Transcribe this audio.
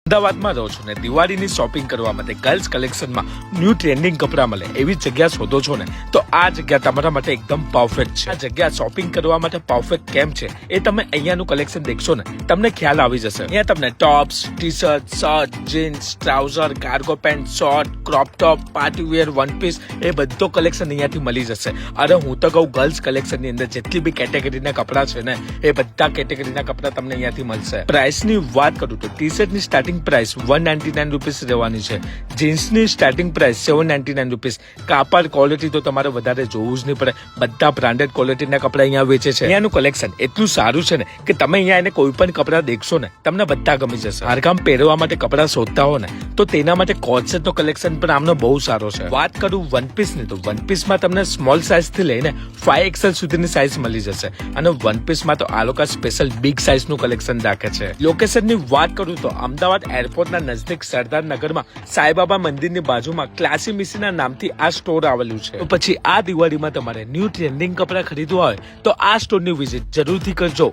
અમદાવાદમાં રહો છો ને દિવાળીની શોપિંગ કરવા માટે ગર્લ્સ કલેક્શનમાં ન્યૂ ટ્રેન્ડિંગ કપડાં મળે એવી જગ્યા શોધો છો ને તો આ જગ્યા તમારા માટે એકદમ પરફેક્ટ છે। આ જગ્યા શોપિંગ કરવા માટે પરફેક્ટ કેમ છે એ તમે અહીંયાનું કલેક્શન દેખશો ને તમને ખ્યાલ આવી જશે। અહીંયા તમને tops, T shirt, shirt, jeans, trouser, cargo pant, short, crop top, party wear, one piece એ બધો કલેક્શન અહીંયાથી મળી જશે। અરે હું તો કહું ગર્લ્સ કલેક્શનની અંદર જેટલી બી કેટેગરીના કપડાં છે ને એ બધા કેટેગરીના કપડાં તમને અહીંયાથી મળશે। પ્રાઇસની વાત કરું તો ટી શર્ટની સ્ટાર્ટિંગ પ્રાઇસ 199 રૂપીસ રહેવાની છે। જીન્સની સ્ટાર્ટિંગ પ્રાઇસ 799 રૂપીસ। કાપડ ક્વોલિટી તો તમારે વધારે જોવું જ નહીં પડે, બધા બ્રાન્ડેડ ક્વોલિટીના કપડા અહીંયા વેચે છે। અહીંયાનું કલેક્શન એટલું સારું છે ને કે તમે અહીંયા એને કોઈ પણ કપડા દેખશો ને તમને બધા ગમી જશે। હરકામ પહેરવા માટે કપડા શોધતા હો ને તો તેના માટે કોર્સેટનો કલેક્શન પણ આમનો બહુ સારો છે। વાત કરું વન પીસની તો વન પીસમાં તમને સ્મોલ સાઇઝ થી લઈને 5XL સુધીની સાઇઝ મળી જશે અને વન પીસમાં તો આ લોકો સ્પેશિયલ બિગ સાઇઝનું કલેક્શન રાખે છે। લોકેશનની વાત કરું તો અમદાવાદ એરપોર્ટના નજદીક સરદારનગરમાં સાંઈબાબા મંદિરની બાજુમાં ક્લાસી મિસીના નામથી આ સ્ટોર આવેલું છે। તો પછી આ દિવાળીમાં તમારે ન્યૂ ટ્રેન્ડિંગ કપડા ખરીદવા હોય તો આ સ્ટોરની વિઝિટ જરૂરથી કરજો।